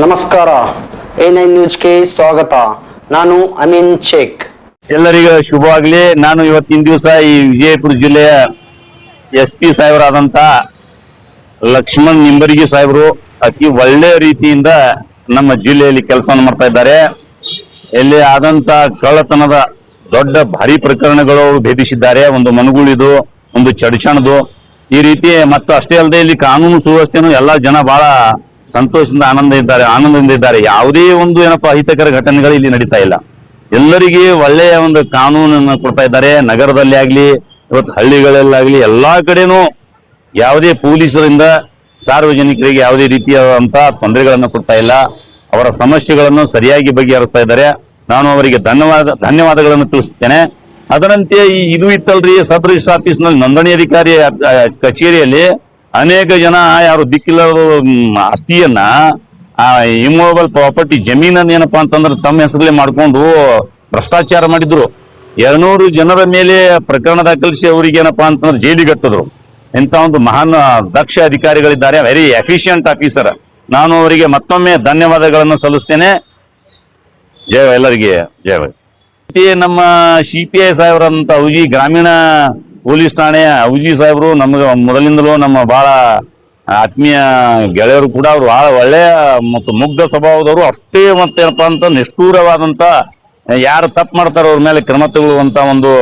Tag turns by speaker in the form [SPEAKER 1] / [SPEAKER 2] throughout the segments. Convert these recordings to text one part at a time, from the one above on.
[SPEAKER 1] ನಮಸ್ಕಾರ. A9 ನ್ಯೂಸ್ಗೆ ಸ್ವಾಗತ. ನಾನು ಅಮೀನ್ ಶೇಖ್.
[SPEAKER 2] ಎಲ್ಲರಿಗೂ ಶುಭವಾಗಲಿ. ನಾನು ಇವತ್ತಿನ ದಿವಸ ಈ ವಿಜಯಪುರ ಜಿಲ್ಲೆಯ SP ಸಾಹೇಬರಾದಂತ ಲಕ್ಷ್ಮಣ್ ನಿಂಬರ್ಗಿ ಸಾಹೇಬರು ಅತಿ ಒಳ್ಳೆ ರೀತಿಯಿಂದ ನಮ್ಮ ಜಿಲ್ಲೆಯಲ್ಲಿ ಕೆಲಸವನ್ನು ಮಾಡ್ತಾ ಇದ್ದಾರೆ. ಇಲ್ಲಿ ಆದಂತ ಕಳ್ಳತನದ ದೊಡ್ಡ ಭಾರಿ ಪ್ರಕರಣಗಳು ಭೇದಿಸಿದ್ದಾರೆ. ಒಂದು ಮನುಗುಳಿದು, ಒಂದು ಚಡ್ಚಣದು, ಈ ರೀತಿ ಮತ್ತು ಅಷ್ಟೇ ಅಲ್ಲದೆ ಇಲ್ಲಿ ಕಾನೂನು ಸುವ್ಯವಸ್ಥೆಯನ್ನು ಎಲ್ಲಾ ಜನ ಬಹಳ ಸಂತೋಷದಿಂದ ಆನಂದದಿಂದ ಇದ್ದಾರೆ. ಯಾವುದೇ ಒಂದು ಏನಪ್ಪಾ ಅಹಿತಕರ ಘಟನೆಗಳು ಇಲ್ಲಿ ನಡೀತಾ ಇಲ್ಲ. ಎಲ್ಲರಿಗೆ ಒಳ್ಳೆಯ ಒಂದು ಕಾನೂನನ್ನು ಕೊಡ್ತಾ ಇದ್ದಾರೆ. ನಗರದಲ್ಲಿ ಆಗ್ಲಿ, ಇವತ್ತು ಹಳ್ಳಿಗಳಲ್ಲಾಗ್ಲಿ, ಎಲ್ಲಾ ಕಡೆನೂ ಯಾವುದೇ ಪೊಲೀಸರಿಂದ ಸಾರ್ವಜನಿಕರಿಗೆ ಯಾವುದೇ ರೀತಿಯಾದಂತಹ ತೊಂದರೆಗಳನ್ನು ಕೊಡ್ತಾ ಇಲ್ಲ. ಅವರ ಸಮಸ್ಯೆಗಳನ್ನು ಸರಿಯಾಗಿ ಬಗೆಹರಿಸ್ತಾ ಇದ್ದಾರೆ. ನಾನು ಅವರಿಗೆ ಧನ್ಯವಾದಗಳನ್ನು ತಿಳಿಸುತ್ತೇನೆ. ಅದರಂತೆ ಇದು ಇತ್ತಲ್ರಿ, ಸಬ್ ರಿಜಿಸ್ಟರ್ ಆಫೀಸ್ನಲ್ಲಿ ನೋಂದಣಿ ಅಧಿಕಾರಿ ಕಚೇರಿಯಲ್ಲಿ ಅನೇಕ ಜನ ಯಾರು ದಿಕ್ಕಿಲ್ಲದ ಆಸ್ತಿಯನ್ನ ಇಮೂವಬಲ್ ಪ್ರಾಪರ್ಟಿ ಜಮೀನನ್ನ ಏನಪ್ಪಾ ಅಂತಂದ್ರೆ ತಮ್ಮ ಹೆಸರಲ್ಲೇ ಮಾಡ್ಕೊಂಡು ಭ್ರಷ್ಟಾಚಾರ ಮಾಡಿದ್ರು. 200 ಜನರ ಮೇಲೆ ಪ್ರಕರಣ ದಾಖಲಿಸಿ ಅವರಿಗೆ ಏನಪ್ಪಾ ಅಂತಂದ್ರೆ ಜೈಲಿಗೆ ಹತ್ತಿದ್ರು. ಇಂಥ ಒಂದು ಮಹಾನ್ ದಕ್ಷ ಅಧಿಕಾರಿಗಳಿದ್ದಾರೆ, ವೆರಿ ಎಫಿಷಿಯಂಟ್ ಆಫೀಸರ್. ನಾನು ಅವರಿಗೆ ಮತ್ತೊಮ್ಮೆ ಧನ್ಯವಾದಗಳನ್ನು ಸಲ್ಲಿಸ್ತೇನೆ. ಜಯ ಎಲ್ಲರಿಗೆ ಜಯ. ನಮ್ಮ CPI ಸಾಹೇಬರಂತ ಔಜಿ ಗ್ರಾಮೀಣ ಪೊಲೀಸ್ ಠಾಣೆ ಔಜಿ ಸಾಹೇಬರು ನಮಗೆ ಮೊದಲಿಂದಲೂ ನಮ್ಮ ಬಹಳ ಆತ್ಮೀಯ ಗೆಳೆಯರು ಕೂಡ. ಅವರು ಬಹಳ ಒಳ್ಳೆಯ ಮತ್ತು ಮುಗ್ಧ ಸ್ವಭಾವದವರು. ಅಷ್ಟೇ ಮತ್ತೇನಪ್ಪಾ ಅಂತ ನಿಷ್ಠೂರವಾದಂತ ಯಾರು ತಪ್ಪು ಮಾಡ್ತಾರೋ ಅವ್ರ ಮೇಲೆ ಕ್ರಮ ತಗೊಳ್ಳುವಂತ ಒಂದು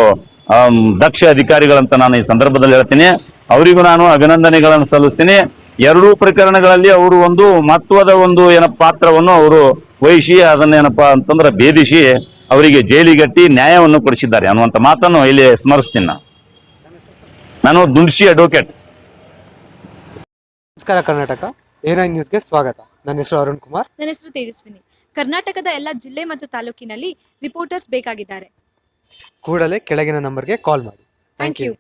[SPEAKER 2] ದಕ್ಷ ಅಧಿಕಾರಿಗಳಂತ ನಾನು ಈ ಸಂದರ್ಭದಲ್ಲಿ ಹೇಳ್ತೀನಿ. ಅವರಿಗೂ ನಾನು ಅಭಿನಂದನೆಗಳನ್ನು ಸಲ್ಲಿಸ್ತೀನಿ. ಎರಡೂ ಪ್ರಕರಣಗಳಲ್ಲಿ ಅವರು ಒಂದು ಮಹತ್ವದ ಒಂದು ಪಾತ್ರವನ್ನು ಅವರು ವಹಿಸಿ ಅದನ್ನೇನಪ್ಪಾ ಅಂತಂದ್ರೆ ಭೇದಿಸಿ ಅವರಿಗೆ ಜೈಲಿಗಟ್ಟಿ ನ್ಯಾಯವನ್ನು ಕೊಡಿಸಿದ್ದಾರೆ ಅನ್ನುವಂಥ ಮಾತನ್ನು ಇಲ್ಲಿ ಸ್ಮರಿಸ್ತೀನಿ. ನಾನು ದುಂಡ್ಶಿ ಅಡ್ವೊಕೇಟ್.
[SPEAKER 3] ನಮಸ್ಕಾರ ಕರ್ನಾಟಕ. A9 ನ್ಯೂಸ್ಗೆ ಸ್ವಾಗತ. ನನ್ನ ಹೆಸರು ಅರುಣ್ ಕುಮಾರ್.
[SPEAKER 4] ನನ್ನ ಹೆಸರು ತೇಜಸ್ವಿನಿ. ಕರ್ನಾಟಕದ ಎಲ್ಲ ಜಿಲ್ಲೆ ಮತ್ತು ತಾಲೂಕಿನಲ್ಲಿ ರಿಪೋರ್ಟರ್ಸ್ ಬೇಕಾಗಿದ್ದಾರೆ.
[SPEAKER 3] ಕೂಡಲೇ ಕೆಳಗಿನ ನಂಬರ್ಗೆ ಕಾಲ್ ಮಾಡಿ.
[SPEAKER 4] Thank you.